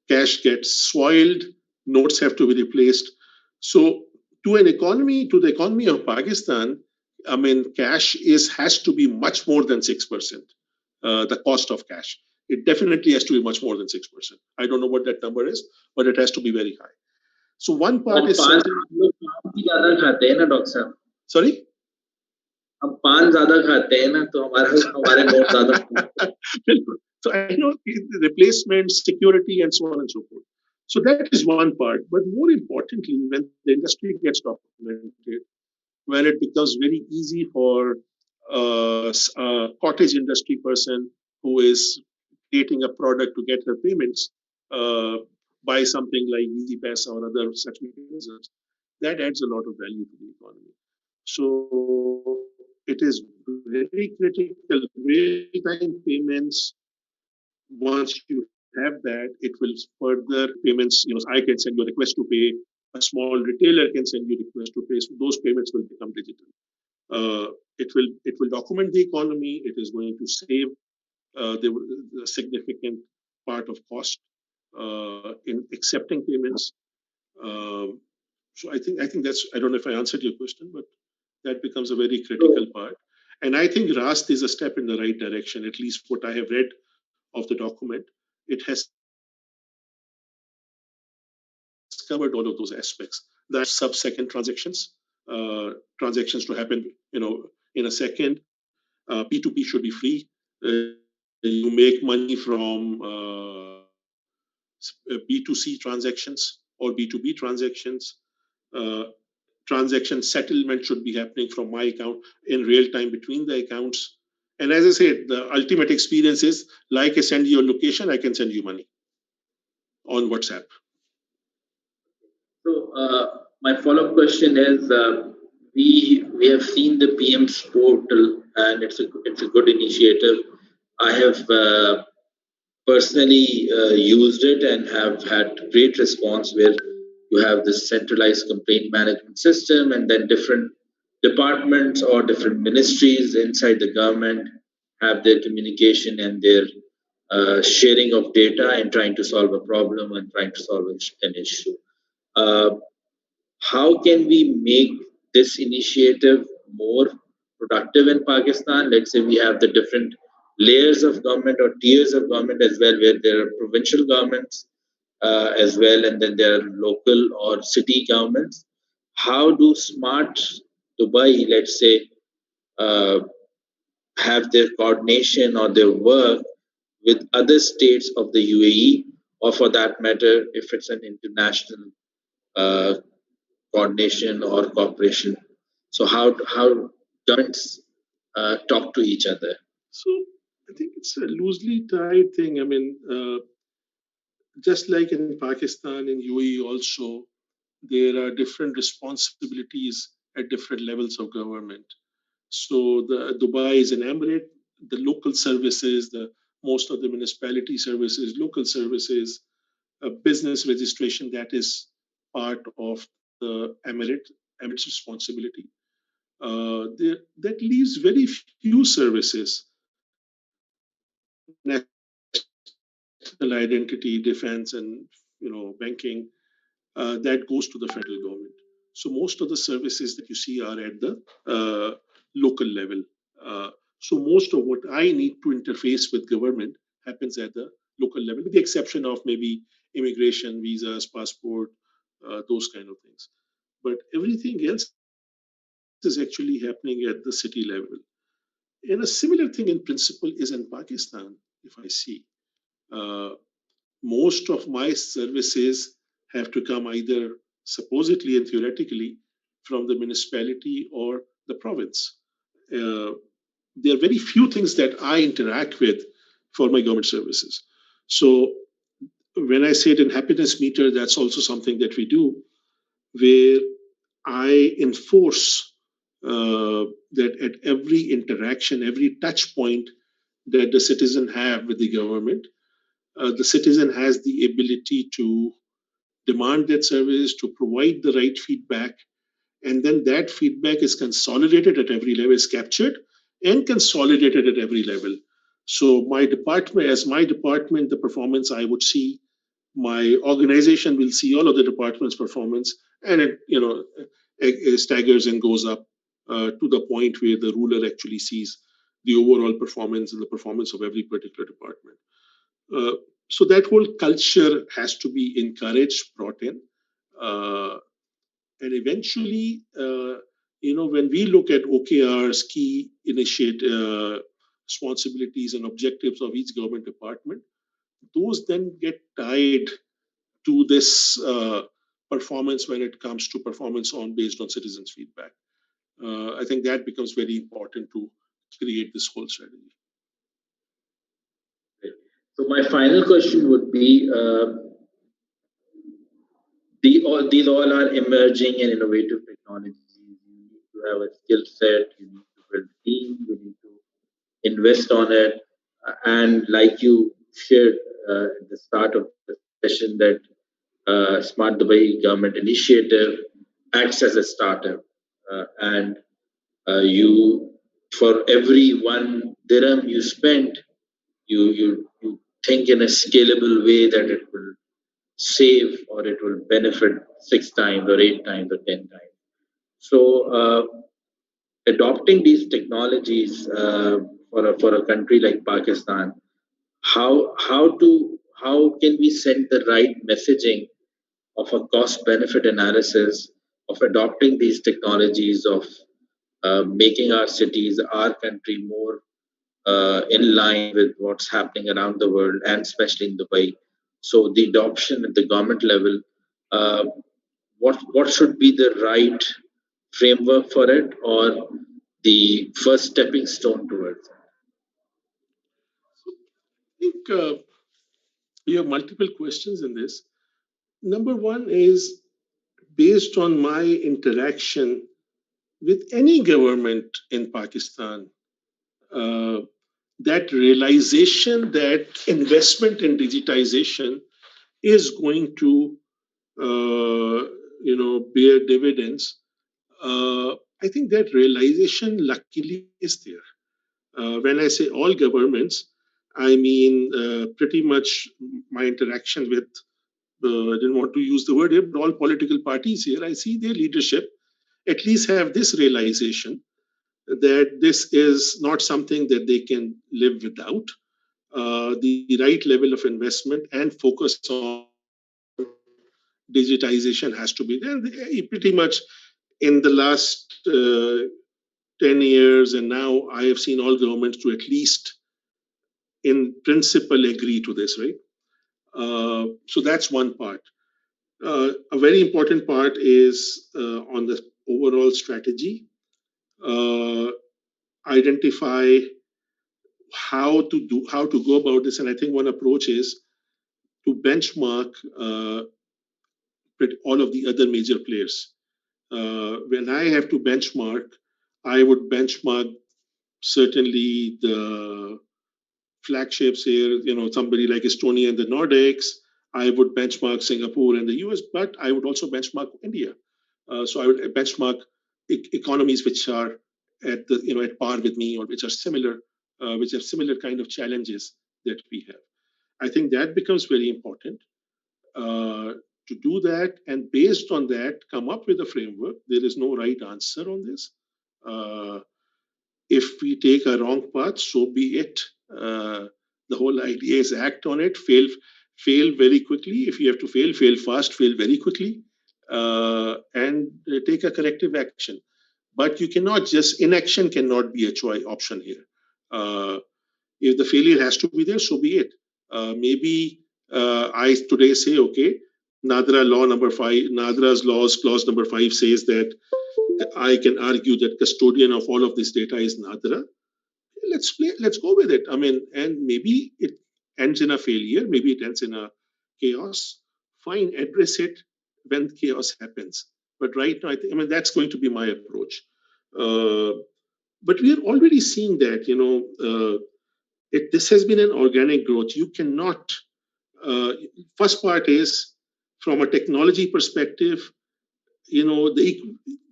Cash gets soiled. Notes have to be replaced. So to the economy of Pakistan, I mean, cash has to be much more than 6%. The cost of cash. It definitely has to be much more than 6%. I don't know what that number is, but it has to be very high. So one part is sorry. हम पान ज्यादा खाते हैं ना तो हमारे note ज्यादा So I know the replacement, security, and so on and so forth. So that is one part. But more importantly, when the industry gets documented, when it becomes very easy for a cottage industry person who is creating a product to get her payments, buy something like Easy Pass or other such mechanisms, that adds a lot of value to the economy. So it is very critical. Real-time payments, once you have that, it will further payments. I can send you a request to pay. A small retailer can send you a request to pay. So those payments will become digital. It will document the economy. It is going to save the significant part of cost in accepting payments. So I think that's, I don't know if I answered your question, but that becomes a very critical part. And I think Rast is a step in the right direction, at least what I have read of the document. It has covered all of those aspects. That sub-second transactions to happen, in a second. P2P should be free. You make money from B2C transactions or B2B transactions. Transaction settlement should be happening from my account in real time between the accounts. And as I said, the ultimate experience is like I send you a location, I can send you money on WhatsApp. So my follow-up question is, we have seen the PM's portal, and it's a good initiative. I have personally used it and have had great response, where you have this centralized complaint management system, and then different departments or different ministries inside the government have their communication and their sharing of data and trying to solve a problem and trying to solve an issue. Uh, how can we make this initiative more productive in Pakistan? Let's say we have the different layers of government or tiers of government as well, where there are provincial governments as well, and then there are local or city governments. How do smart Dubai, let's say, uh, have their coordination or their work with other states of the UAE, or for that matter, if it's an international uh, coordination or cooperation? So how governments talk to each other? So I think it's a loosely tied thing. I mean, just like in Pakistan, in UAE also, there are different responsibilities at different levels of government. So the Dubai is an emirate. The local services, the most of the municipality services, local services, business registration, that is part of the emirate's responsibility. That leaves very few services, national identity, defense, and banking, that goes to the federal government. So most of the services that you see are at the local level. So most of what I need to interface with government happens at the local level, with the exception of maybe immigration, visas, passport, those kind of things. But everything else is actually happening at the city level. And a similar thing in principle is in Pakistan, if I see. Uh, Most of my services have to come either supposedly and theoretically from the municipality or the province. Uh, there are very few things that I interact with for my government services. So when I say it in happiness meter, that's also something that we do, where I enforce that at every interaction, every touch point that the citizen have with the government, the citizen has the ability to demand that service, to provide the right feedback, and then that feedback is consolidated at every level, is captured and consolidated at every level. So my department, as my department, the performance I would see, my organization will see all of the department's performance, and it staggers and goes up to the point where the ruler actually sees the overall performance and the performance of every particular department. So that whole culture has to be encouraged, brought in, uh, and eventually, when we look at OKRs, key initiate responsibilities and objectives of each government department, those then get tied to this performance when it comes to performance on based on citizens' feedback. I think that becomes very important to create this whole strategy. So my final question would be: these all are emerging and innovative technologies. You need to have a skill set. You need to build team. You need to invest on it. And like you shared at the start of the session, that Smart Dubai government initiative acts as a startup, and you, for every one dirham you spend, you think in a scalable way that it will save or it will benefit 6 times or 8 times or 10 times. So adopting these technologies for a country like Pakistan, how can we send the right messaging of a cost benefit analysis of adopting these technologies, of making our cities, our country more in line with what's happening around the world and especially in Dubai. So the adoption at the government level, uh, what should be the right framework for it, or the first stepping stone towards it? think you have multiple questions in this. Number one is based on my interaction with any government in Pakistan, uh, that realization that investment in digitization is going to, bear dividends. I think that realization, luckily, is there. When I say all governments, I mean pretty much my interaction with. I didn't want to use the word here, but all political parties here, I see their leadership at least have this realization that this is not something that they can live without. The right level of investment and focus on digitization has to be there. Pretty much in the last 10 years, and now I have seen all governments to at least in principle agree to this, right? So that's one part. A very important part is on the overall strategy. Identify how to go about this, and I think one approach is to benchmark with all of the other major players. When I have to benchmark, I would benchmark certainly the flagships here, somebody like Estonia and the Nordics. I would benchmark Singapore and the US, but I would also benchmark India. So I would benchmark economies which are at par with me, or which are similar, which have similar kind of challenges that we have. I think that becomes very important to do that, and based on that, come up with a framework. There is no right answer on this. Uh, if we take a wrong path, so be it. The whole idea is act on it, fail very quickly. If you have to fail fast, fail very quickly, and take a corrective action. But you cannot just, inaction cannot be a choice option here. If the failure has to be there, so be it. Maybe I today say, okay, Nadra's laws, clause number 5 says that I can argue that custodian of all of this data is Nadra. Let's go with it. I mean, and maybe it ends in a failure, maybe it ends in a chaos. Fine, address it when chaos happens. But right now, I mean, that's going to be my approach. But we are already seeing that, this has been an organic growth. You cannot, first part is from a technology perspective,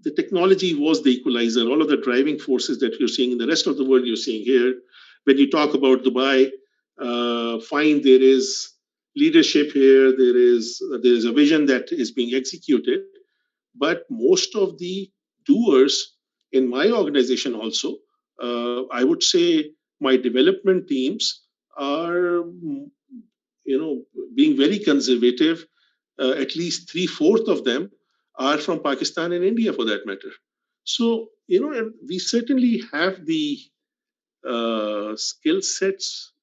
the technology was the equalizer. All of the driving forces that you're seeing in the rest of the world, you're seeing here. When you talk about Dubai, fine, there is leadership here. There is a vision that is being executed, but most of the doers in my organization also, I would say my development teams are, being very conservative. At least 3/4 of them are from Pakistan and India, for that matter. So, and we certainly have the skill sets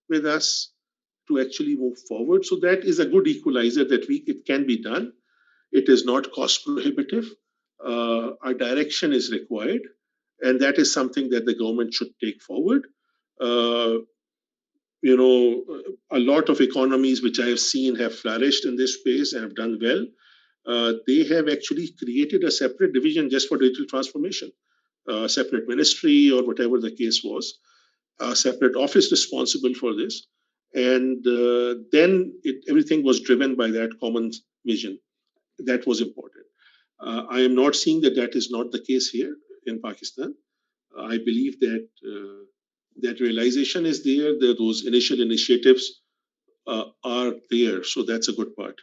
with us to actually move forward. So that is a good equalizer that it can be done. It is not cost prohibitive. Our direction is required, and that is something that the government should take forward. Uh, a lot of economies which I have seen have flourished in this space and have done well. They have actually created a separate division just for digital transformation, a separate ministry or whatever the case was, a separate office responsible for this. And then everything was driven by that common vision. That was important. I am not saying that that is not the case here in Pakistan. I believe that that realization is there. That those initial initiatives are there, so that's a good part.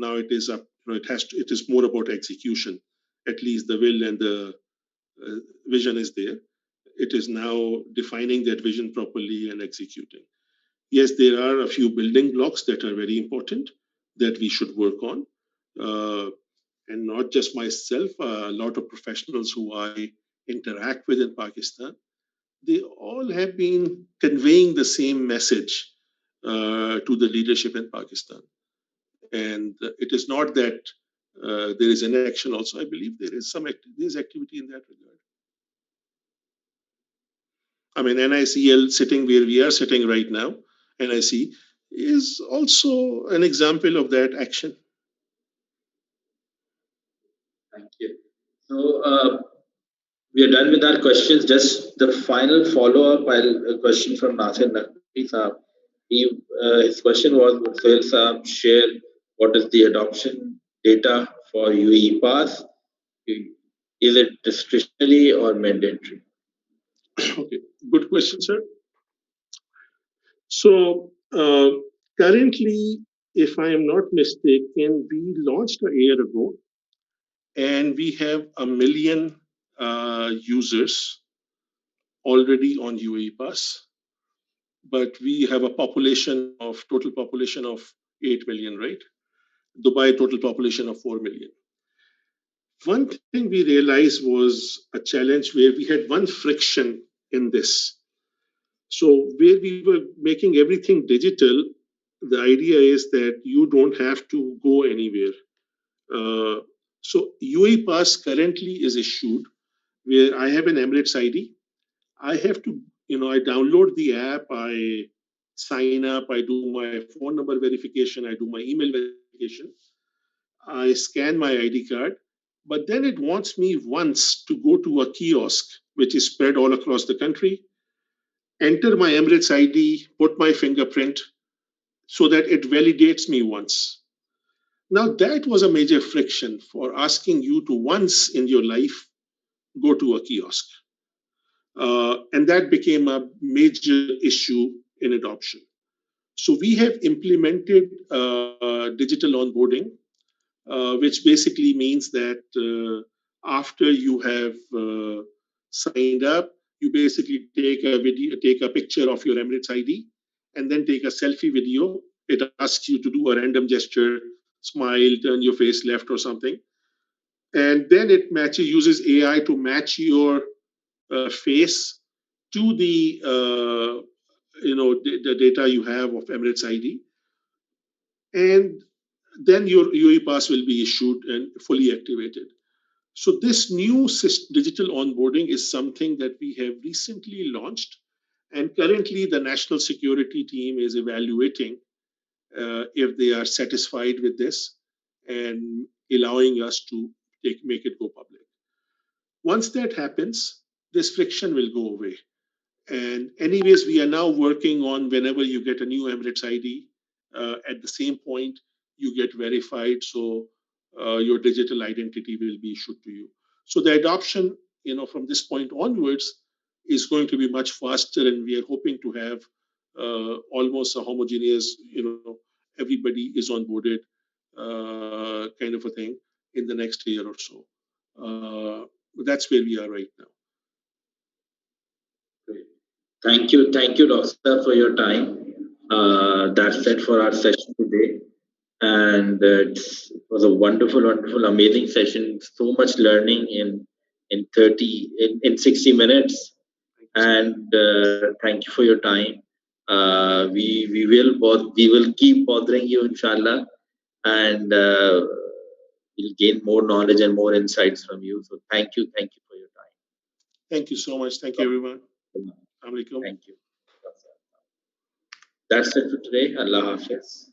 Now it is up. It is more about execution. At least the will and the vision is there. It is now defining that vision properly and executing. Yes, there are a few building blocks that are very important that we should work on. And not just myself, a lot of professionals who I interact with in Pakistan, they all have been conveying the same message to the leadership in Pakistan. And it is not that there is inaction also. I believe there is there is activity in that regard. I mean, NICL sitting where we are sitting right now, NIC, is also an example of that action. Thank you. So we are done with our questions. Just the final follow-up a question from Nasir Naqvi Saab. His question was, would Sohail Saab share what is the adoption data for UAE Pass? Is it discretionary or mandatory? Okay, good question, sir. So currently, if I am not mistaken, we launched a year ago, and we have 1 million users already on UAE Pass, but we have a total population of 8 million, right? Dubai total population of 4 million. One thing we realized was a challenge where we had one friction in this. So where we were making everything digital, the idea is that you don't have to go anywhere. So UAE Pass currently is issued where I have an Emirates ID. I have to, I download the app, I sign up, I do my phone number verification, I do my email verification, I scan my ID card, but then it wants me once to go to a kiosk, which is spread all across the country, enter my Emirates ID, put my fingerprint so that it validates me once. Now, that was a major friction for asking you to once in your life go to a kiosk. And that became a major issue in adoption. So we have implemented digital onboarding, which basically means that after you have signed up, you basically take a picture of your Emirates ID, and then take a selfie video. It asks you to do a random gesture, smile, turn your face left or something, and then it uses AI to match your face to the data you have of Emirates ID, and then your UAE pass will be issued and fully activated. So this new digital onboarding is something that we have recently launched, and currently the national security team is evaluating if they are satisfied with this and allowing us to make it go public. Once that happens, this friction will go away. And anyways, we are now working on whenever you get a new Emirates ID, at the same point, you get verified. So your digital identity will be issued to you. So the adoption, from this point onwards is going to be much faster. And we are hoping to have almost a homogeneous, everybody is onboarded kind of a thing in the next year or so. That's where we are right now. Great. Thank you, Doctor, for your time. That's it for our session today. And it was a wonderful, wonderful, amazing session. So much learning in 60 minutes. And thank you for your time. We will keep bothering you, inshallah, and we'll gain more knowledge and more insights from you. So thank you for your time. Thank you so much. Thank you, everyone. Thank you. That's it for today. Allah Hafiz.